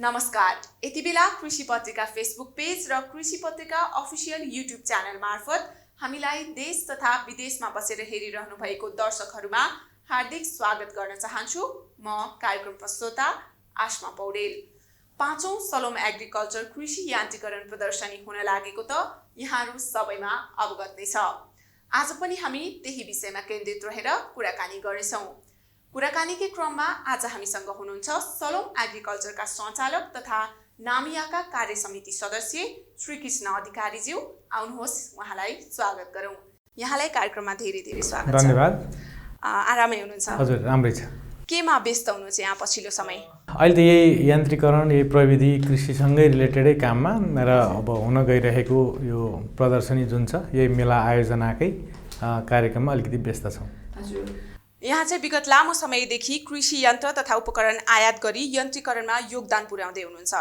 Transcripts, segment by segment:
नमस्कार। यति बेला कृषि पत्रिका फेसबुक पेज र कृषि पत्रिका अफिसियल युट्युब च्यानल मार्फत हामीलाई देश तथा विदेशमा बसेर हेरिरहनु भएको दर्शकहरूमा हार्दिक स्वागत गर्न चाहन्छु। म कार्यक्रम प्रस्तोता आशमा पौडेल। 5औं सलोम एग्रिकल्चर कृषि यान्त्रिकरण प्रदर्शनी हुन लागेको त यहाँहरू सबैमा अवगत नै छ। आज पनि हामी त्यही विषयमा केन्द्रित रहेर कुराकानी गर्नेछौँ। कुराकानीकै क्रममा आज हामीसँग हुनुहुन्छ सलोम एग्रिकल्चरका सञ्चालक तथा नामियाका कार्य समिति सदस्य श्री कृष्ण अधिकारीज्यू। आउनुहोस्, उहाँलाई स्वागत गरौँ। यहाँलाई कार्यक्रममा धेरै धेरै स्वागत छ। धन्यवाद। आरामै हुनुहुन्छ? हजुर, राम्रै छ। केमा व्यस्त हुनुहुन्छ यहाँ पछिल्लो समय? अहिले त यही यान्त्रिकरण, यही प्रविधि कृषिसँगै रिलेटेडै काममा र अब हुन गइरहेको यो प्रदर्शनी जुन छ, यही मेला आयोजनाकै कार्यक्रममा अलिकति व्यस्त छौँ। हजुर, यहाँ चाहिँ विगत लामो समयदेखि कृषि यन्त्र तथा उपकरण आयात गरी यन्त्रीकरणमा योगदान पुर्याउँदै हुनुहुन्छ।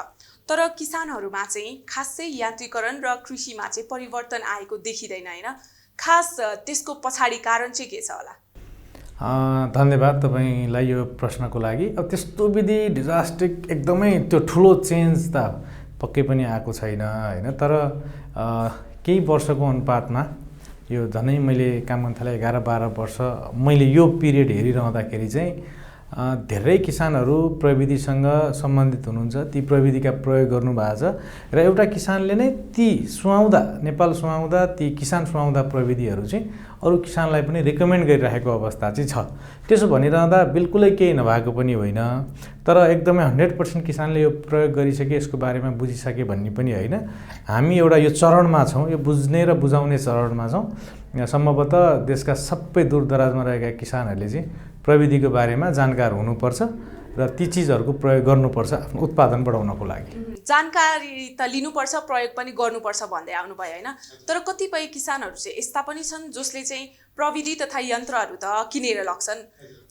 तर किसानहरूमा चाहिँ खासै यान्त्रीकरण र कृषिमा चाहिँ परिवर्तन आएको देखिँदैन, हैन? खास त्यसको पछाडि कारण चाहिँ के छ होला? धन्यवाद तपाईँलाई यो प्रश्नको लागि। अब त्यस्तो विधि डिजास्टिक एकदमै त्यो ठुलो चेन्ज त पक्कै पनि आएको छैन, हैन? तर केही वर्षको अनुपातमा यो झनै मैले काम गर्न थालेँ 11-12 वर्ष मैले यो पिरियड हेरिरहँदाखेरि चाहिँ धेरै किसानहरू प्रविधिसँग सम्बन्धित हुनुहुन्छ। ती प्रविधिका प्रयोग गर्नुभएको छ र एउटा किसानले नै ती नेपाल सुहाउँदा ती किसान सुहाउँदा प्रविधिहरू चाहिँ अरू किसानलाई पनि रिकमेन्ड गरिरहेको अवस्था चाहिँ छ। त्यसो भनिरहँदा बिल्कुलै केही नभएको पनि होइन, तर एकदमै 100% किसानले यो प्रयोग गरिसके, यसको बारेमा बुझिसके भन्ने पनि होइन। हामी एउटा यो चरणमा छौँ, यो बुझ्ने र बुझाउने चरणमा छौँ। सम्भवतः देशका सबै दूरदराजमा रहेका किसानहरूले चाहिँ प्रविधिको बारेमा जानकार हुनुपर्छ र ती चिजहरूको प्रयोग गर्नुपर्छ आफ्नो उत्पादन बढाउनको लागि। जानकारी त लिनुपर्छ, प्रयोग पनि गर्नुपर्छ भन्दै आउनुभयो, होइन? तर कतिपय किसानहरू चाहिँ यस्ता पनि छन् जसले चाहिँ प्रविधि तथा यन्त्रहरू त किनेर लग्छन्,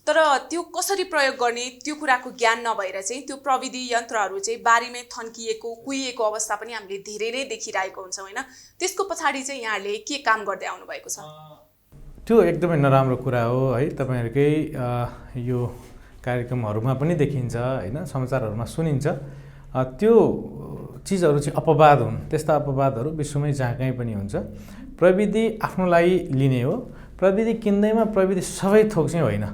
तर त्यो कसरी प्रयोग गर्ने त्यो कुराको ज्ञान नभएर चाहिँ त्यो प्रविधि यन्त्रहरू चाहिँ बारीमै थन्किएको कुहिएको अवस्था पनि हामीले धेरै नै देखिरहेको हुन्छौँ, होइन? त्यसको पछाडि चाहिँ यहाँहरूले के काम गर्दै आउनुभएको छ? त्यो एकदमै नराम्रो कुरा हो, है? तपाईँहरूकै यो कार्यक्रमहरूमा पनि देखिन्छ, होइन? समाचारहरूमा सुनिन्छ। त्यो चिजहरू चाहिँ अपवाद हुन्। त्यस्ता अपवादहरू विश्वमै जहाँ कहीँ पनि हुन्छ। प्रविधि आफ्नो लागि लिने हो। प्रविधि किन्दैमा प्रविधि सबै थोक चाहिँ होइन।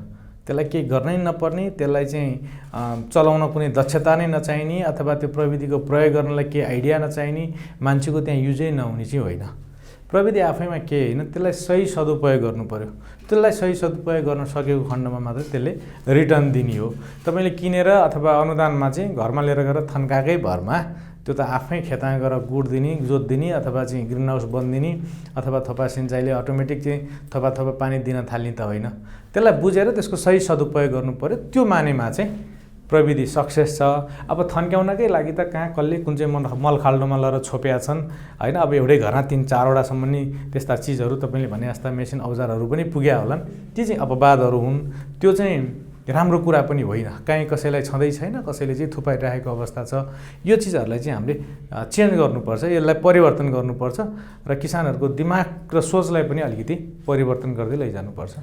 त्यसलाई केही गर्नै नपर्ने, त्यसलाई चाहिँ चलाउन कुनै दक्षता नै नचाहिने अथवा त्यो प्रविधिको प्रयोग गर्नलाई केही आइडिया नचाहिने, मान्छेको त्यहाँ युजै नहुने चाहिँ होइन। प्रविधि आफैमा केही होइन, त्यसलाई सही सदुपयोग गर्नु पर्यो। त्यसलाई सही सदुपयोग गर्न सकेको खण्डमा मात्रै त्यसले रिटर्न दिने हो। तपाईँले किनेर अथवा अनुदानमा चाहिँ घरमा लिएर गएर थन्काएकै भरमा त्यो त आफै खेतामा गएर गुड दिने, जोत दिने अथवा चाहिँ ग्रिन हाउस बनिदिने अथवा थोपा सिँचाइले अटोमेटिक चाहिँ थोपा पानी दिन थाल्ने त होइन। त्यसलाई बुझेर त्यसको सही सदुपयोग गर्नु पर्यो। त्यो मानेमा चाहिँ प्रविधि सक्सेस छ। अब थन्क्याउनकै लागि त कहाँ कसले कुन चाहिँ मल खाल्डोमा लगेर छोपेका छन्, होइन? अब एउटै घरमा 3-4वटासम्म नि त्यस्ता चिजहरू तपाईँले भने जस्ता मेसिन औजारहरू पनि पुग्या होलान्। ती चाहिँ अपवादहरू हुन्। त्यो चाहिँ राम्रो कुरा पनि होइन। काहीँ कसैलाई छँदै छैन, कसैले चाहिँ थुपाइरहेको अवस्था छ। यो चिजहरूलाई चाहिँ हामीले चेन्ज गर्नुपर्छ, यसलाई परिवर्तन गर्नुपर्छ र किसानहरूको दिमाग र सोचलाई पनि अलिकति परिवर्तन गर्दै लैजानुपर्छ।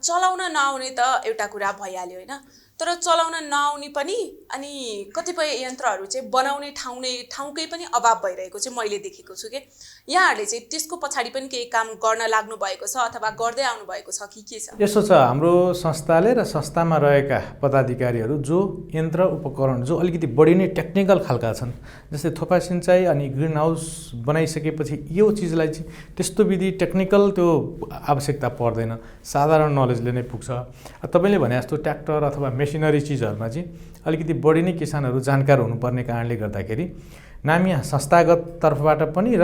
चलाउन नआउने त एउटा कुरा भइहाल्यो, होइन? तर चलाउन नआउने पनि अनि कतिपय यन्त्रहरू चाहिँ बनाउने ठाउँकै पनि अभाव भइरहेको चाहिँ मैले देखेको छु। यहाँहरूले चाहिँ त्यसको पछाडि पनि केही काम गर्न लाग्नु भएको छ अथवा गर्दै आउनु भएको छ कि के छ? यसो छ, हाम्रो संस्थाले र संस्थामा रहेका पदाधिकारीहरू जो यन्त्र उपकरण जो अलिकति बढी नै टेक्निकल खालका छन्, जस्तै थोपा सिँचाइ अनि ग्रिन हाउस बनाइसकेपछि यो चिजलाई चाहिँ त्यस्तो विधि टेक्निकल त्यो आवश्यकता पर्दैन, साधारण नलेजले नै पुग्छ। तपाईँले भने जस्तो ट्र्याक्टर अथवा मेसिनरी चिजहरूमा चाहिँ अलिकति बढी नै किसानहरू जानकार हुनुपर्ने कारणले गर्दाखेरि नामिया संस्थागत तर्फबाट पनि र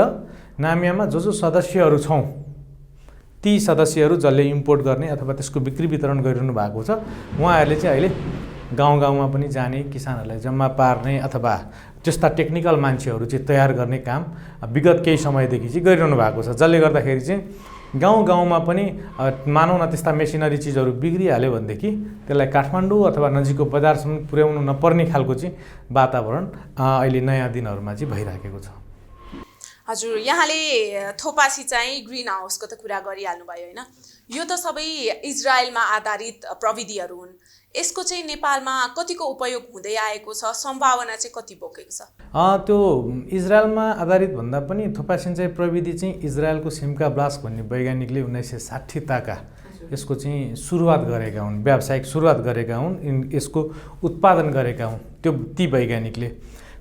नामियामा जो सदस्यहरू छौँ ती सदस्यहरू जसले इम्पोर्ट गर्ने अथवा त्यसको बिक्री वितरण गरिरहनु भएको छ, उहाँहरूले चाहिँ अहिले गाउँ-गाउँमा पनि जाने, किसानहरूलाई जम्मा पार्ने अथवा त्यस्ता टेक्निकल मान्छेहरू चाहिँ तयार गर्ने काम विगत केही समयदेखि चाहिँ गरिरहनु भएको छ। जसले गर्दाखेरि चाहिँ गाउँ-गाउँमा पनि मानौँ न त्यस्ता मेसिनरी चिजहरू बिग्रिहाल्यो भनेदेखि त्यसलाई काठमाडौँ अथवा नजिकको बजारसम्म पुर्याउनु नपर्ने खालको चाहिँ वातावरण अहिले नयाँ दिनहरूमा चाहिँ भइराखेको छ। हजुर, यहाँले थोपा सिँचाइ ग्रिन हाउसको त कुरा गरिहाल्नु भयो, होइन? यो त सबै इजरायलमा आधारित प्रविधिहरू हुन्। यसको चाहिँ नेपालमा कतिको उपयोग हुँदै आएको छ, सम्भावना चाहिँ कति बोकेको छ? त्यो इजरायलमा आधारित भन्दा पनि थोपा सिँचाइ प्रविधि चाहिँ इजरायलको सिम्का ब्लास्क भन्ने वैज्ञानिकले 1960 ताका यसको चाहिँ सुरुवात गरेका हुन्, व्यावसायिक सुरुवात गरेका हुन्, यसको उत्पादन गरेका हुन् ती वैज्ञानिकले।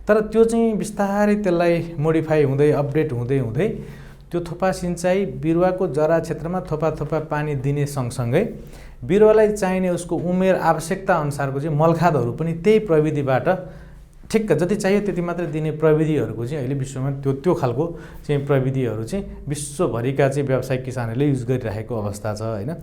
तर त्यो चाहिँ बिस्तारै त्यसलाई मोडिफाई हुँदै अपडेट हुँदै हुँदै त्यो थोपा सिँचाइ बिरुवाको जरा क्षेत्रमा थोपा पानी दिने सँगसँगै बिरुवालाई चाहिने उसको उमेर आवश्यकता अनुसारको चाहिँ मलखादहरू पनि त्यही प्रविधिबाट ठिक्क जति चाहियो त्यति मात्रै दिने प्रविधिहरूको चाहिँ अहिले विश्वमा त्यो खालको चाहिँ प्रविधिहरू चाहिँ विश्वभरिका चाहिँ व्यावसायिक किसानहरूले युज गरिरहेको अवस्था छ होइन।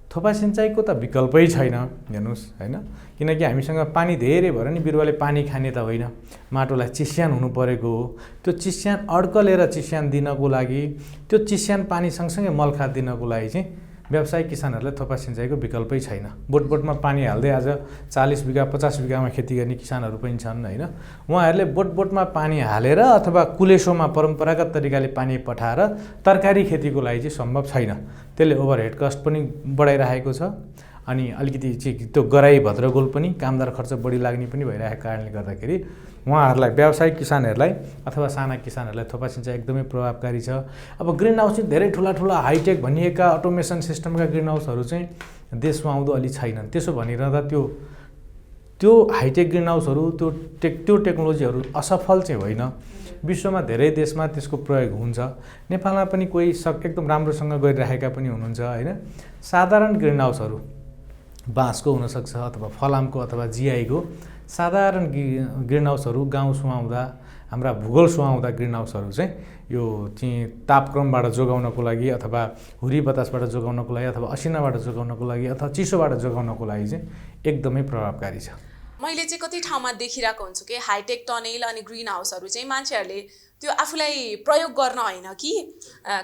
थोपा सिँचाइको त विकल्पै छैन हेर्नुहोस् होइन, किनकि हामीसँग पानी धेरै भएर नि बिरुवाले पानी खाने त होइन, माटोलाई चिस्यान हुनु परेको हो। त्यो चिस्यान अड्कलेर चिस्यान दिनको लागि, त्यो चिस्यान पानी सँगसँगै मलखाद दिनको लागि चाहिँ व्यावसायिक किसानहरूलाई थोपा सिँचाइको विकल्पै छैन। बोटमा पानी हाल्दै आज 40 बिघा 50 बिघामा खेती गर्ने किसानहरू पनि छन् होइन। उहाँहरूले बोटमा पानी हालेर अथवा कुलेसोमा परम्परागत तरिकाले पानी पठाएर तरकारी खेतीको लागि चाहिँ सम्भव छैन। त्यसले ओभरहेड कस्ट पनि बढाइरहेको छ, अनि अलिकति चाहिँ त्यो गराई भद्रगोल पनि कामदार खर्च बढी लाग्ने पनि भइरहेको कारणले गर्दाखेरि उहाँहरूलाई व्यावसायिक किसानहरूलाई अथवा साना किसानहरूलाई थोपा सिँचाइ एकदमै प्रभावकारी छ। अब ग्रिन हाउस चाहिँ धेरै ठुला हाइटेक भनिएका अटोमेसन सिस्टमका ग्रिन हाउसहरू चाहिँ देशमा आउँदो अलि छैनन्। त्यसो भनिरहँदा त्यो हाइटेक ग्रिन हाउसहरू त्यो टेक्नोलोजीहरू असफल चाहिँ होइन, विश्वमा धेरै देशमा त्यसको प्रयोग हुन्छ। नेपालमा पनि कोही एकदम राम्रोसँग गरिरहेका पनि हुनुहुन्छ होइन। साधारण ग्रिन हाउसहरू बाँसको हुनसक्छ अथवा फलामको अथवा जिआईको साधारण ग्रिन हाउसहरू गाउँ सुहाउँदा, हाम्रा भूगोल सुहाउँदा ग्रिन हाउसहरू चाहिँ यो चाहिँ तापक्रमबाट जोगाउनको लागि अथवा हुरी बतासबाट जोगाउनको लागि अथवा असिनाबाट जोगाउनको लागि अथवा चिसोबाट जोगाउनको लागि चाहिँ एकदमै प्रभावकारी छ। मैले चाहिँ कति ठाउँमा देखिरहेको हुन्छु कि हाइटेक टनेल अनि ग्रिन हाउसहरू चाहिँ मान्छेहरूले त्यो आफूलाई प्रयोग गर्न होइन कि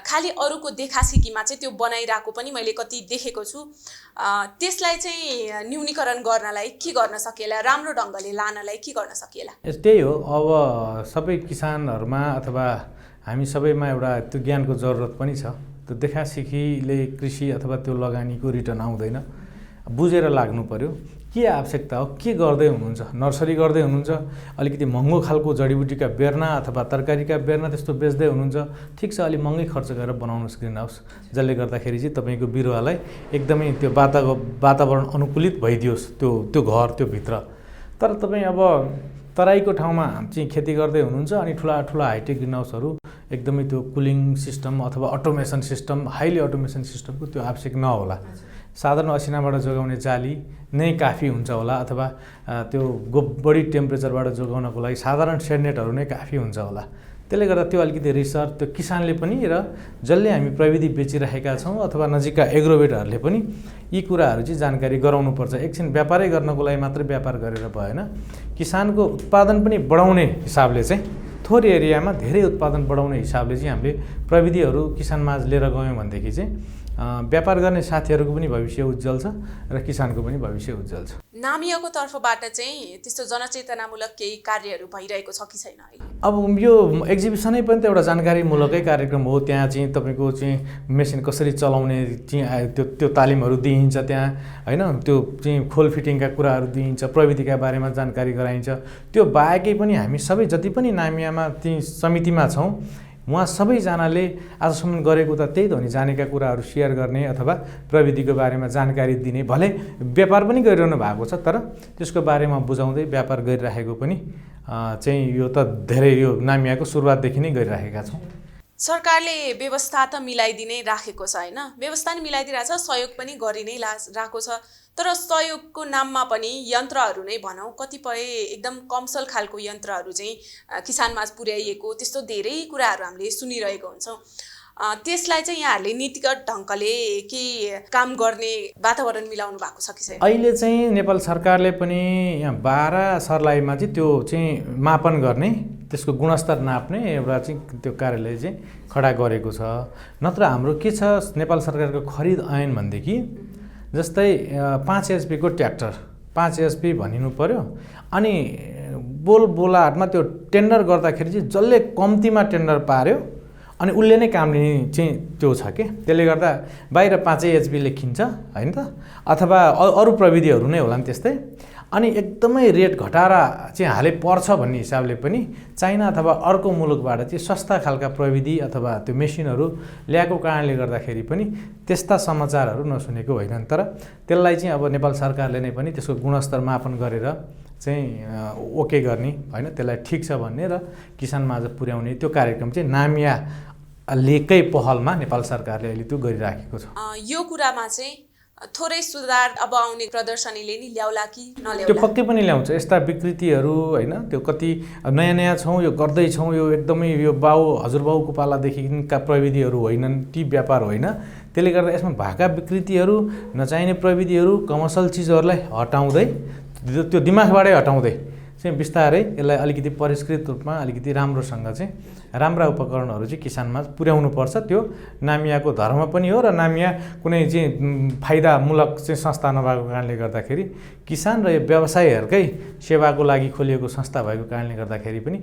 खालि अरूको देखासिकीमा चाहिँ त्यो बनाइरहेको पनि मैले कति देखेको छु। त्यसलाई चाहिँ न्यूनीकरण गर्नलाई के गर्न सकिएला, राम्रो ढङ्गले लानलाई के गर्न सकिएला? त्यही हो, अब सबै किसानहरूमा अथवा हामी सबैमा एउटा त्यो ज्ञानको जरुरत पनि छ। त्यो देखासिकीले कृषि अथवा त्यो लगानीको रिटर्न आउँदैन, बुझेर लाग्नु पर्यो के आवश्यकता हो, के गर्दै हुनुहुन्छ। नर्सरी गर्दै हुनुहुन्छ, अलिकति महँगो खालको जडीबुटीका बेर्ना अथवा तरकारीका बेर्ना त्यस्तो बेच्दै हुनुहुन्छ, ठिक छ, अलि महँगै खर्च गरेर बनाउनुहोस् ग्रिन हाउस, जसले गर्दाखेरि चाहिँ तपाईँको बिरुवालाई एकदमै त्यो वातावरण अनुकूलित भइदियोस् त्यो घर त्यो भित्र। तर तपाईँ अब तराईको ठाउँमा चाहिँ खेती गर्दै हुनुहुन्छ अनि ठुला हाइटेक ग्रिन हाउसहरू एकदमै त्यो कुलिङ सिस्टम अथवा अटोमेसन सिस्टम, हाइली अटोमेसन सिस्टमको त्यो आवश्यक नहोला। साधारण असिनाबाट जोगाउने जाली नै काफी हुन्छ होला, अथवा त्यो बढी टेम्परेचरबाट जोगाउनको लागि साधारण सेडनेटहरू नै काफी हुन्छ होला। त्यसले गर्दा त्यो अलिकति रिसर्च त्यो किसानले पनि र जसले हामी प्रविधि बेचिरहेका छौँ अथवा नजिकका एग्रोवेटहरूले पनि यी कुराहरू चाहिँ जानकारी गराउनुपर्छ। एकछिन व्यापारै गर्नको लागि मात्रै व्यापार गरेर भएन, किसानको उत्पादन पनि बढाउने हिसाबले चाहिँ थोरै एरियामा धेरै उत्पादन बढाउने हिसाबले चाहिँ हामीले प्रविधिहरू किसानमाझ लिएर गयौँ भनेदेखि चाहिँ व्यापार गर्ने साथीहरूको पनि भविष्य उज्जवल छ र किसानको पनि भविष्य उज्जवल छ। नामियाको तर्फबाट चाहिँ त्यस्तो जनचेतनामूलक केही कार्यहरू भइरहेको छ कि छैन? अब यो एक्जिबिसनै पनि त एउटा जानकारीमूलकै कार्यक्रम हो। त्यहाँ चाहिँ तपाईँको चाहिँ मेसिन कसरी चलाउने चाहिँ त्यो तालिमहरू दिइन्छ त्यहाँ होइन, त्यो चाहिँ खोल फिटिङका कुराहरू दिइन्छ, प्रविधिका बारेमा जानकारी गराइन्छ। त्यो बाहेकै पनि हामी सबै जति पनि नामियामा ती समितिमा छौँ उहाँ सबैजनाले आजसम्म गरेको त त्यही त हो नि, जानेका कुराहरू सेयर गर्ने अथवा प्रविधिको बारेमा जानकारी दिने। भले व्यापार पनि गरिरहनु भएको छ तर त्यसको बारेमा बुझाउँदै व्यापार गरिराखेको पनि चाहिँ यो त धेरै यो नामियाको सुरुवातदेखि नै गरिराखेका छौँ। सरकारले व्यवस्था त मिलाइदिनै राखेको छ होइन, व्यवस्था नि मिलाइदिरहेको छ, सहयोग पनि गरि नै रहेको छ। तर सहयोगको नाममा पनि यन्त्रहरू नै भनौँ, कतिपय एकदम कमसल खालको यन्त्रहरू चाहिँ किसानमाझ पुर्याइएको, त्यस्तो धेरै कुराहरू हामीले सुनिरहेको हुन्छौँ। त्यसलाई चाहिँ यहाँहरूले नीतिगत ढङ्गले के काम गर्ने वातावरण मिलाउनु भएको छ कि छैन? अहिले चाहिँ नेपाल सरकारले पनि यहाँ 12 सर्लाहीमा चाहिँ त्यो चाहिँ मापन गर्ने, त्यसको गुणस्तर नाप्ने एउटा चाहिँ त्यो कार्यालय चाहिँ खडा गरेको छ। नत्र हाम्रो के छ, नेपाल सरकारको खरिद ऐन भनेदेखि जस्तै 5 HP को ट्र्याक्टर 5 HP भनिनु पर्यो, अनि बोलाहाटमा त्यो टेन्डर गर्दाखेरि चाहिँ जसले कम्तीमा टेन्डर पार्यो अनि उसले नै काम लिने चाहिँ त्यो छ के, त्यसले गर्दा बाहिर 5 एचबी लेखिन्छ होइन त, अथवा अरू प्रविधिहरू नै होला नि त्यस्तै। अनि एकदमै रेट घटाएर चाहिँ हाले पर्छ भन्ने हिसाबले पनि चाइना अथवा अर्को मुलुकबाट चाहिँ सस्ता खालका प्रविधि अथवा त्यो मेसिनहरू ल्याएको कारणले गर्दाखेरि पनि त्यस्ता समाचारहरू नसुनेको होइनन्। तर त्यसलाई चाहिँ अब नेपाल सरकारले नै पनि त्यसको गुणस्तर मापन गरेर चाहिँ ओके गर्ने होइन, त्यसलाई ठिक छ भन्ने र किसानमाझ पुर्याउने त्यो कार्यक्रम चाहिँ नामियालेकै पहलमा नेपाल सरकारले अहिले त्यो गरिराखेको छ। यो कुरामा चाहिँ थोरै सुधार अब आउने प्रदर्शनीले नि ल्याउला कि नल्याउला? त्यो पक्कै पनि ल्याउँछ। यस्ता विकृतिहरू होइन, त्यो कति नयाँ नयाँ छौँ, यो गर्दैछौँ, यो एकदमै यो हजुरबाउको पालादेखिका प्रविधिहरू होइनन्, ती व्यापार होइन। त्यसले गर्दा यसमा भएका विकृतिहरू, नचाहिने प्रविधिहरू, कमर्सियल चिजहरूलाई हटाउँदै, त्यो दिमागबाटै हटाउँदै चाहिँ बिस्तारै यसलाई अलिकति परिष्कृत रूपमा अलिकति राम्रोसँग चाहिँ राम्रा उपकरणहरू चाहिँ किसानमा पुर्याउनुपर्छ। त्यो नामियाको धर्म पनि हो र नामिया कुनै चाहिँ फाइदामूलक चाहिँ संस्था नभएको कारणले गर्दाखेरि किसान र यो व्यवसायीहरूकै सेवाको लागि खोलिएको संस्था भएको कारणले गर्दाखेरि पनि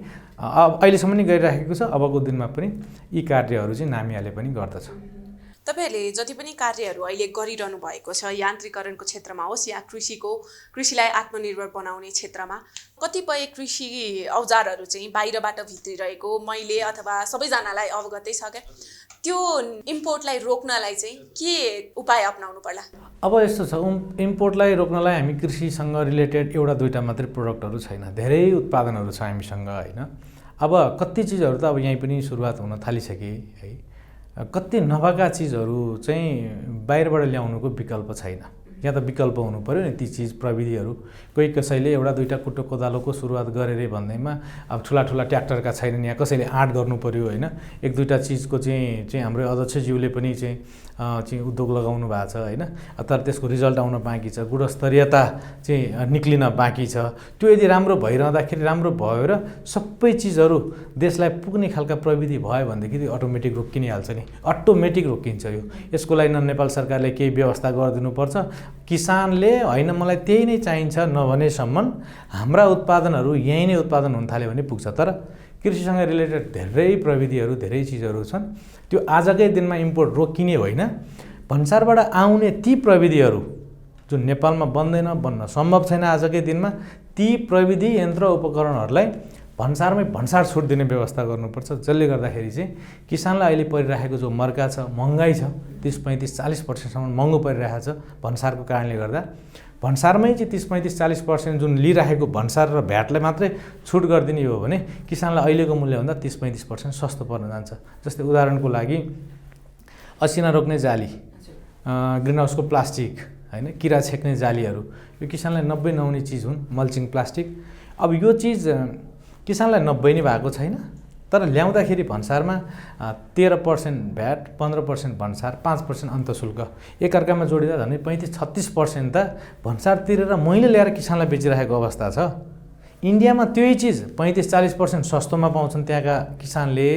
अहिलेसम्म नै गरिराखेको छ। अबको दिनमा पनि यी कार्यहरू चाहिँ नामियाले पनि गर्दछ। तपाईहरूले जति पनि कार्यहरू अहिले गरिरहनु भएको छ, यान्त्रिकरणको क्षेत्रमा होस् या कृषिलाई आत्मनिर्भर बनाउने क्षेत्रमा, कतिपय कृषि औजारहरू चाहिँ बाहिरबाट भित्रिरहेको मैले अथवा सबैजनालाई अवगतै छ क्या, त्यो इम्पोर्टलाई रोक्नलाई चाहिँ के उपाय अपनाउनु पर्ला? अब यस्तो छ, इम्पोर्टलाई रोक्नलाई हामी कृषिसँग रिलेटेड एउटा दुईवटा मात्रै प्रोडक्टहरू छैन, धेरै उत्पादनहरू छ हामीसँग होइन। अब कति चिजहरू त अब यहीँ पनि सुरुवात हुन थालिसके है, कति नभएका चिजहरू चाहिँ बाहिरबाट ल्याउनुको विकल्प छैन। यहाँ त विकल्प हुनु पऱ्यो नि, ती चिज प्रविधिहरू कोही कसैले एउटा दुईवटा कुटो कोदालोको सुरुवात गरेर भन्दैमा अब ठुला ट्र्याक्टरका छैनन्, यहाँ कसैले आँट गर्नु पऱ्यो होइन। एक दुईवटा चिजको चाहिँ हाम्रो अध्यक्षज्यूले पनि चाहिँ उद्योग लगाउनु भएको छ होइन, तर त्यसको रिजल्ट आउन बाँकी छ, गुणस्तरीयता चाहिँ निक्लिन बाँकी छ। त्यो यदि राम्रो भइरहँदाखेरि राम्रो भयो र सबै चिजहरू देशलाई पुग्ने खालका प्रविधि भयो भनेदेखि अटोमेटिक रोकिहाल्छ नि, अटोमेटिक रोकिन्छ यो। यसको लागि न नेपाल सरकारले केही व्यवस्था गरिदिनुपर्छ, किसानले होइन मलाई त्यही नै चाहिन्छ नभनेसम्म हाम्रा उत्पादनहरू यहीँ नै उत्पादन हुन थाल्यो भने पुग्छ। तर कृषिसँग रिलेटेड धेरै प्रविधिहरू धेरै चिजहरू छन्, त्यो आजकै दिनमा इम्पोर्ट रोकिने होइन, भन्सारबाट आउने ती प्रविधिहरू जुन नेपालमा बन्दैन, बन्न सम्भव छैन आजकै दिनमा, ती प्रविधि यन्त्र उपकरणहरूलाई भन्सारमै भन्सार छुट दिने व्यवस्था गर्नुपर्छ। जसले गर्दाखेरि चाहिँ किसानलाई अहिले परिरहेको जो मर्का छ, महँगाई छ, 30-35-40% महँगो परिरहेको छ भन्सारको कारणले गर्दा, भन्सारमै चाहिँ 30-35-40% जुन लिइरहेको भन्सार र भ्याटलाई मात्रै छुट गरिदिने हो भने किसानलाई अहिलेको मूल्यभन्दा 30-35% सस्तो पर्न जान्छ। जस्तै उदाहरणको लागि असिना रोक्ने जाली, ग्रिन हाउसको प्लास्टिक होइन, किरा छेक्ने जालीहरू, यो किसानलाई 90 नहुने चिज हुन्, मल्चिङ प्लास्टिक। अब यो चिज किसानलाई 90 नै भएको छैन, तर ल्याउँदाखेरि भन्सारमा 13% भ्याट, 15% भन्सार, 5% अन्तशुल्क एकअर्कामा जोडिँदा झन् 35-36% त भन्सार तिरेर मैले ल्याएर किसानलाई बेचिरहेको अवस्था छ। इन्डियामा त्यही चिज 35-40% सस्तोमा पाउँछन् त्यहाँका किसानले।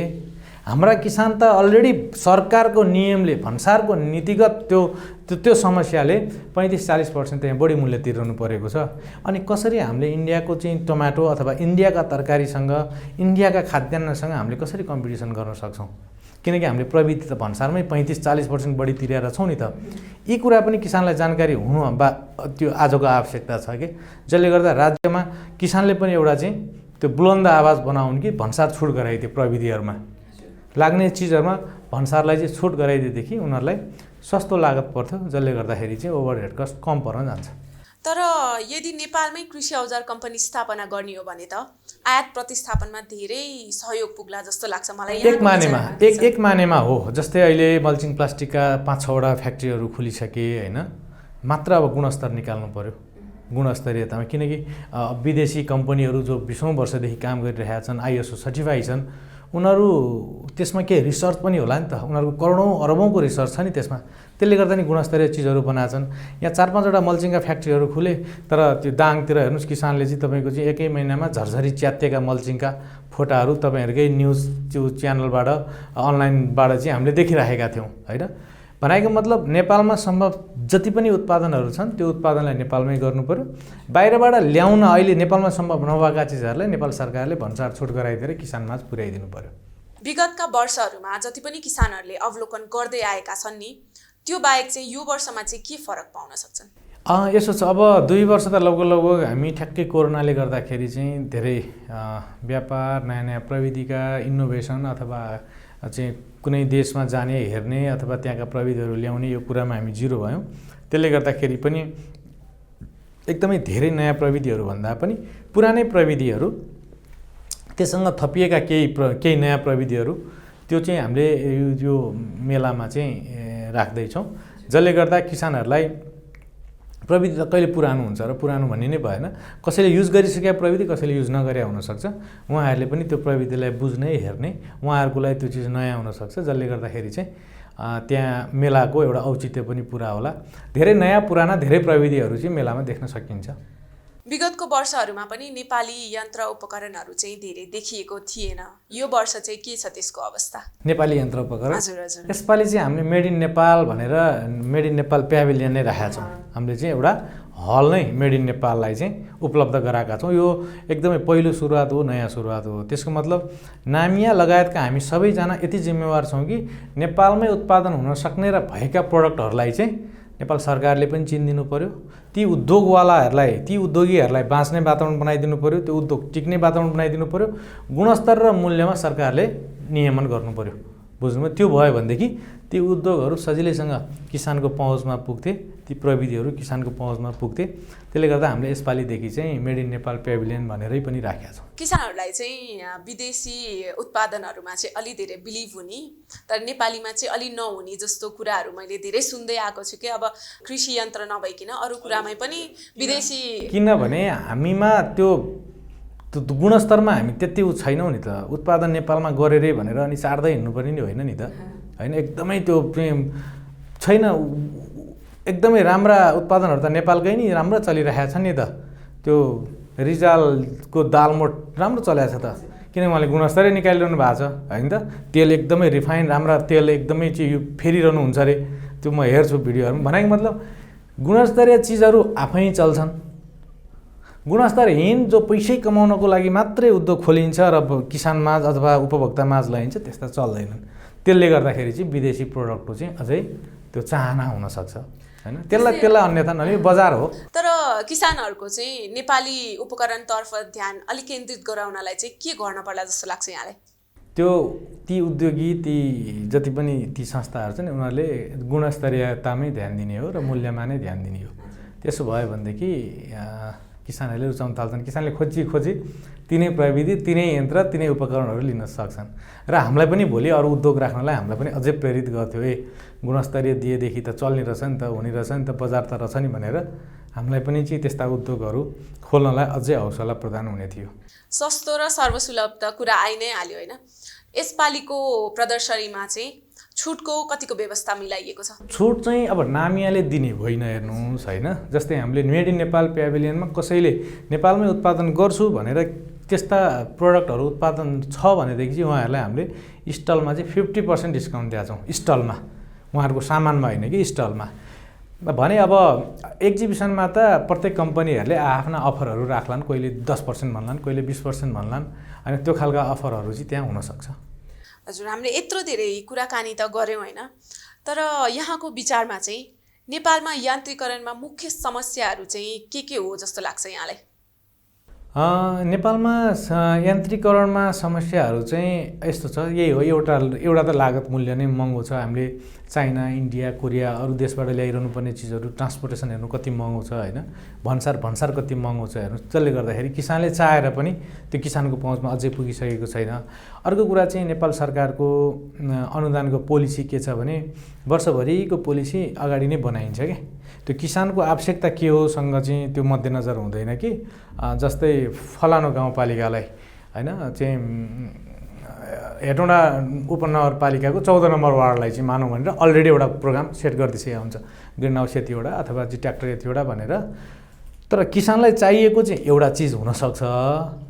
हाम्रा किसान त अलरेडी सरकारको नियमले भन्सारको नीतिगत त्यो समस्याले 35-40% यहाँ बढी मूल्य तिर्नु परेको छ। अनि कसरी हामीले इन्डियाको चाहिँ टमाटो अथवा इन्डियाका तरकारीसँग, इन्डियाका खाद्यान्नसँग हामीले कसरी कम्पिटिसन गर्न सक्छौँ? किनकि हामीले प्रविधि त भन्सारमै 35-40% बढी तिरेर छौँ नि त। यी कुरा पनि किसानलाई जानकारी हुनु त्यो आजको आवश्यकता छ कि, जसले गर्दा राज्यमा किसानले पनि एउटा चाहिँ त्यो बुलन्द आवाज बनाउन् कि भन्सार छुट गराइदियो, प्रविधिहरूमा लाग्ने चिजहरूमा भन्सारलाई चाहिँ छुट गराइदिएदेखि उनीहरूलाई सस्तो लागत पर्थ्यो, जसले गर्दाखेरि चाहिँ ओभरहेड कस्ट कम पर्न जान्छ। तर यदि नेपालमै कृषि औजार कम्पनी स्थापना गर्ने हो भने त आयात प्रतिस्थापनमा धेरै सहयोग पुग्ला जस्तो लाग्छ मलाई। एक मानेमा हो। जस्तै अहिले मल्चिङ प्लास्टिकका 5-6वटा फ्याक्ट्रीहरू खुलिसके होइन, मात्र अब गुणस्तर निकाल्नु पर्यो, गुणस्तरीयतामा। किनकि विदेशी कम्पनीहरू जो 20औं वर्षदेखि काम गरिरहेका छन्, ISO सर्टिफाई छन्, उनीहरू त्यसमा के रिसर्च पनि होला नि त, उनीहरूको करोडौँ अरबौँको रिसर्च छ नि त्यसमा, त्यसले गर्दा नि गुणस्तरीय चिजहरू बनाएछन्। यहाँ 4-5वटा मल्चिङका फ्याक्ट्रीहरू खुले, तर त्यो दाङतिर हेर्नुहोस् किसानले चाहिँ तपाईँको चाहिँ एकै महिनामा झरझरी च्यातिएका मल्चिङका फोटाहरू तपाईँहरूकै न्युज त्यो च्यानलबाट अनलाइनबाट चाहिँ हामीले देखिराखेका थियौँ होइन। भनेको मतलब नेपालमा सम्भव जति पनि उत्पादनहरू छन् त्यो उत्पादनलाई नेपालमै गर्नु पर्यो। बाहिरबाट ल्याउन अहिले नेपालमा सम्भव नभएका चिजहरूलाई नेपाल सरकारले भन्सार छुट गराइदिएर किसानमाझ पुर्याइदिनु पर्यो। विगतका वर्षहरूमा जति पनि किसानहरूले अवलोकन गर्दै आएका छन् नि, त्यो बाहेक चाहिँ यो वर्षमा चाहिँ के फरक पाउन सक्छन्? यसो छ, अब 2 वर्ष त लगभग हामी ठ्याक्कै कोरोनाले गर्दाखेरि चाहिँ धेरै व्यापार, नयाँ नयाँ प्रविधिका इनोभेसन अथवा चाहिँ कुनै देशमा जाने, हेर्ने अथवा त्यहाँका प्रविधिहरू ल्याउने यो कुरामा हामी जिरो भयौँ। त्यसले गर्दाखेरि पनि एकदमै धेरै नयाँ प्रविधिहरू भन्दा पनि पुरानै प्रविधिहरू, त्यससँग थपिएका केही नयाँ प्रविधिहरू त्यो चाहिँ हामीले यो मेलामा चाहिँ राख्दैछौँ, जसले गर्दा किसानहरूलाई प्रविधि त कहिले पुरानो हुन्छ र पुरानो भन्ने नै भएन। कसैले युज गरिसकेका प्रविधि कसैले युज नगरे हुनसक्छ, उहाँहरूले पनि त्यो प्रविधिलाई बुझ्ने, हेर्ने, उहाँहरूको लागि त्यो चिज नयाँ हुनसक्छ, जसले गर्दाखेरि चाहिँ त्यहाँ मेलाको एउटा औचित्य पनि पुरा होला। धेरै नयाँ पुराना धेरै प्रविधिहरू चाहिँ मेलामा देख्न सकिन्छ। विगतको वर्षहरूमा पनि नेपाली यन्त्र उपकरणहरू चाहिँ धेरै देखिएको थिएन, यो वर्ष चाहिँ के छ त्यसको अवस्था? नेपाली यन्त्र उपकरण हजुर हजुर, यसपालि चाहिँ हामीले मेड इन नेपाल भनेर मेड इन नेपाल प्याभिलियन नै राखेका छौँ। हामीले चाहिँ एउटा हल नै मेड इन नेपाललाई चाहिँ उपलब्ध गराएका छौँ। यो एकदमै पहिलो सुरुवात हो, नयाँ सुरुवात हो। त्यसको मतलब नामिया लगायतका हामी सबैजना यति जिम्मेवार छौँ कि नेपालमै उत्पादन हुन सक्ने र भएका प्रडक्टहरूलाई चाहिँ नेपाल सरकारले पनि चिनिदिनु पर्यो, ती उद्योगवालाहरूलाई, ती उद्योगीहरूलाई बाँच्ने वातावरण बनाइदिनु पर्यो, त्यो उद्योग टिक्ने वातावरण बनाइदिनु पर्यो, गुणस्तर र मूल्यमा सरकारले नियमन गर्नु पर्यो। बुझ्नुभयो? त्यो भयो भनेदेखि ती उद्योगहरू सजिलैसँग किसानको पहुँचमा पुग्थे, ती प्रविधिहरू किसानको पहुँचमा पुग्थे। त्यसले गर्दा हामीले यसपालिदेखि चाहिँ मेड इन नेपाल प्याभिलियन भनेरै पनि राखेका छौँ। किसानहरूलाई चाहिँ विदेशी उत्पादनहरूमा चाहिँ अलि धेरै बिलिभ हुने तर नेपालीमा चाहिँ अलि नहुने जस्तो कुराहरू मैले धेरै सुन्दै आएको छु कि अब कृषि यन्त्र नभइकन अरू कुरामै पनि विदेशी, किनभने हामीमा त्यो गुणस्तरमा हामी त्यति छैनौँ नि त। उत्पादन नेपालमा गरेरै भनेर अनि चाड्दै हिँड्नुपर्ने नि होइन नि त, होइन? एकदमै त्यो प्रेम छैन। एकदमै राम्रा उत्पादनहरू त नेपालकै नि राम्रो चलिरहेको छ नि त। त्यो रिजालको दालमोट राम्रो चलेको छ त, किनभने उहाँले गुणस्तरै निकालिरहनु भएको छ, होइन त? तेल एकदमै रिफाइन राम्रा तेल एकदमै चाहिँ यो फेरिरहनु हुन्छ अरे, त्यो म हेर्छु भिडियोहरू। भनेको मतलब गुणस्तरीय चिजहरू आफै चल्छन्। गुणस्तरहीन जो पैसै कमाउनको लागि मात्रै उद्योग खोलिन्छ र किसानमाझ अथवा उपभोक्तामाझ लैन्छ, त्यस्ता चल्दैनन्। त्यसले गर्दाखेरि चाहिँ विदेशी प्रोडक्टको चाहिँ अझै त्यो चाहना हुनसक्छ, होइन? त्यसलाई अन्यथा नलिने बजार हो। तर किसानहरूको चाहिँ नेपाली उपकरणतर्फ ध्यान अलिक केन्द्रित गराउनलाई चाहिँ के गर्न पर्ला जस्तो लाग्छ यहाँलाई? त्यो ती उद्योगी, ती जति पनि ती संस्थाहरू छन् उनीहरूले गुणस्तरीयतामै ध्यान दिने हो र मूल्यमा नै ध्यान दिने हो। त्यसो भयो भनेदेखि किसानहरूले रुचाउन थाल्छन्। किसानले खोजी तिनै प्रविधि, तिनै यन्त्र, तिनै उपकरणहरू लिन सक्छन्। र हामीलाई पनि भोलि अरू उद्योग राख्नलाई हामीलाई पनि अझै प्रेरित गर्थ्यो। गुणस्तरीय दिएदेखि त चल्ने रहेछ नि त, हुने रहेछ नि त, बजार त रहेछ नि भनेर हामीलाई पनि चाहिँ त्यस्ता उद्योगहरू खोल्नलाई अझै हौसला प्रदान हुने थियो। सस्तो र सर्वसुलभ त कुरा आइ नै हाल्यो, होइन? यसपालिको प्रदर्शनीमा चाहिँ छुटको कतिको व्यवस्था मिलाइएको छ? छुट चाहिँ अब नामियाले दिने होइन, हेर्नुहोस्, होइन? जस्तै हामीले मेड इन नेपाल प्याभिलियनमा कसैले नेपालमै उत्पादन गर्छु भनेर त्यस्ता प्रडक्टहरू उत्पादन छ भनेदेखि चाहिँ उहाँहरूलाई हामीले स्टलमा चाहिँ 50% डिस्काउन्ट दिएको छौँ। स्टलमा, उहाँहरूको सामानमा होइन कि स्टलमा। भने अब एक्जिबिसनमा त प्रत्येक कम्पनीहरूले आफ्ना अफरहरू राख्लान्, कहिले 10% भन्लान्, कहिले 20% भन्लान्, अनि त्यो खालका अफरहरू चाहिँ त्यहाँ हुनसक्छ। हजुर, हामीले यत्रो धेरै कुराकानी त गऱ्यौँ, होइन? तर यहाँको विचारमा चाहिँ नेपालमा यान्त्रिकरणमा मुख्य समस्याहरू चाहिँ के हो जस्तो लाग्छ यहाँलाई? नेपालमा यान्त्रिकरणमा समस्याहरू चाहिँ यस्तो छ, यही हो। एउटा त लागत मूल्य नै महँगो छ। हामीले चाइना, इन्डिया, कोरिया अरू देशबाट ल्याइरहनु पर्ने चिजहरू, ट्रान्सपोर्टेसन हेर्नु कति महँगो छ, होइन? भन्सार कति महँगो छ हेर्नु। त्यसले गर्दाखेरि किसानले चाहेर पनि त्यो किसानको पहुँचमा अझै पुगिसकेको छैन। अर्को कुरा चाहिँ नेपाल सरकारको अनुदानको पोलिसी के छ भने वर्षभरिको पोलिसी अगाडि नै बनाइन्छ क्या। त्यो किसानको आवश्यकता के हो सँग चाहिँ त्यो मध्यनजर हुँदैन कि जस्तै फलानु गाउँपालिकालाई, होइन, चाहिँ हेटौँडा उपनगरपालिकाको 14 नम्बर वार्डलाई चाहिँ मानौँ भनेर अलरेडी एउटा प्रोग्राम सेट गरिदिइसकेको हुन्छ। ग्रिन हाउस यतिवटा अथवा चाहिँ ट्र्याक्टर यतिवटा भनेर तर किसानलाई चाहिएको चाहिँ एउटा चिज हुनसक्छ,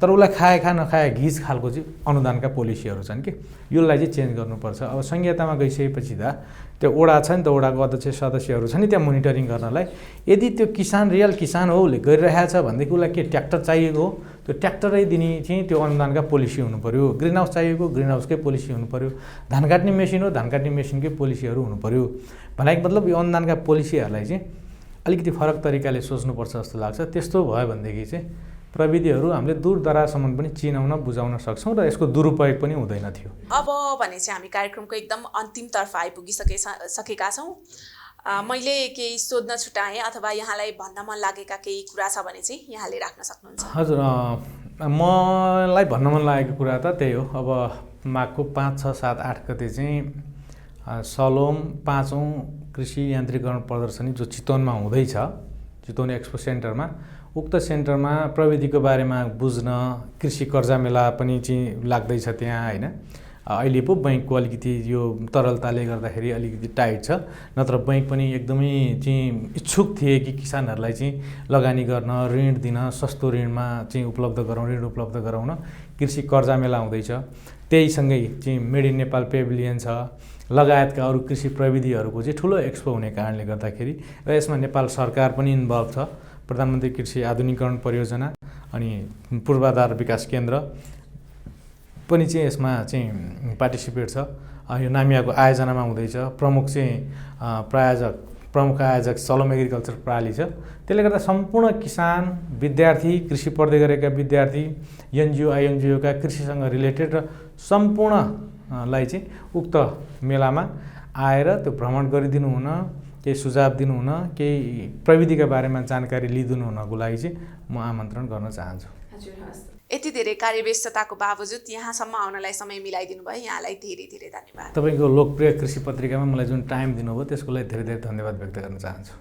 तर उसलाई खाए नखाए घिज खालको चाहिँ अनुदानका पोलिसीहरू छन् कि यसलाई चाहिँ चेन्ज गर्नुपर्छ। अब संहितामा गइसकेपछि त्यो ओडा छ नि त, ओडाको अध्यक्ष सदस्यहरू छ नि त्यहाँ मोनिटरिङ गर्नलाई। यदि त्यो किसान रियल किसान हो, उसले गरिरहेको छ भनेदेखि उसलाई के ट्र्याक्टर चाहिएको हो, त्यो ट्र्याक्टरै दिने चाहिँ त्यो अनुदानका पोलिसी हुनु पऱ्यो। ग्रिन हाउस चाहिएको ग्रिन हाउसकै पोलिसी हुनु पऱ्यो। धान काट्ने मेसिन हो, धान काट्ने मेसिनकै पोलिसीहरू हुनु पऱ्यो। भनेको मतलब यो अनुदानका पोलिसीहरूलाई चाहिँ अलिकति फरक तरिकाले सोच्नुपर्छ जस्तो लाग्छ। त्यस्तो भयो भनेदेखि चाहिँ प्रविधिहरू हामीले दूर दराजसम्म पनि चिनाउन बुझाउन सक्छौँ र यसको दुरुपयोग पनि हुँदैन थियो। अब भने चाहिँ हामी कार्यक्रमको एकदम अन्तिमतर्फ आइपुगिसकेका छौँ। मैले केही सोध्न छुटाएँ अथवा यहाँलाई भन्न मन लागेका केही कुरा छ भने चाहिँ यहाँले राख्न सक्नुहुन्छ। हजुर, मलाई भन्न मन लागेको कुरा त त्यही हो। अब माघको 5, 6, 7, 8 गते चाहिँ सलोम 5औं कृषि यान्त्रिकरण प्रदर्शनी जो चितवनमा हुँदैछ, चितवन एक्सपो सेन्टरमा, उक्त सेन्टरमा प्रविधिको बारेमा बुझ्न कृषि कर्जा मेला पनि चाहिँ लाग्दैछ त्यहाँ होइन। अहिले पो बैङ्कको अलिकति यो तरलताले गर्दाखेरि अलिकति टाइट छ, नत्र बैङ्क पनि एकदमै चाहिँ इच्छुक थिए कि किसानहरूलाई चाहिँ लगानी गर्न, ऋण दिन, सस्तो ऋणमा चाहिँ ऋण उपलब्ध गराउन कृषि कर्जा मेला हुँदैछ। त्यहीसँगै चाहिँ मेड इन नेपाल पेभिलियन छ, लगायतका अरू कृषि प्रविधिहरूको चाहिँ ठुलो एक्सपो हुने कारणले गर्दाखेरि र यसमा नेपाल सरकार पनि इन्भल्भ छ। प्रधानमन्त्री कृषि आधुनिकीकरण परियोजना अनि पूर्वाधार विकास केन्द्र पनि चाहिँ यसमा चाहिँ पार्टिसिपेट छ। यो नामियाको आयोजनामा हुँदैछ। प्रमुख आयोजक सलोम एग्रिकल्चर प्रणाली छ। त्यसले गर्दा सम्पूर्ण किसान, विद्यार्थी, कृषि पढ्दै गरेका विद्यार्थी, एनजिओ आइएनजिओका कृषिसँग रिलेटेड र सम्पूर्णलाई चाहिँ उक्त मेलामा आएर त्यो भ्रमण गरिदिनु हुन, केही सुझाव दिनुहुन, केही प्रविधिका बारेमा जानकारी लिइदिनु हुनको लागि चाहिँ म आमन्त्रण गर्न चाहन्छु। हजुर, हस्। यति धेरै कार्यव्यस्तताको बावजुद यहाँसम्म आउनलाई समय मिलाइदिनु भयो, यहाँलाई धेरै धेरै धन्यवाद। तपाईँको लोकप्रिय कृषि पत्रिकामा मलाई जुन टाइम दिनुभयो त्यसको लागि धेरै धेरै धन्यवाद व्यक्त गर्न चाहन्छु।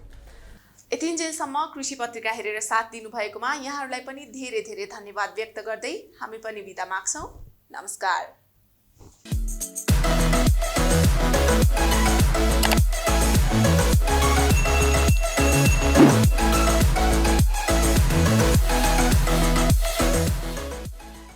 यतिन्जेलसम्म कृषि पत्रिका हेरेर साथ दिनुभएकोमा यहाँहरूलाई पनि धेरै धेरै धन्यवाद व्यक्त गर्दै हामी पनि बिदा माग्छौँ। नमस्कार।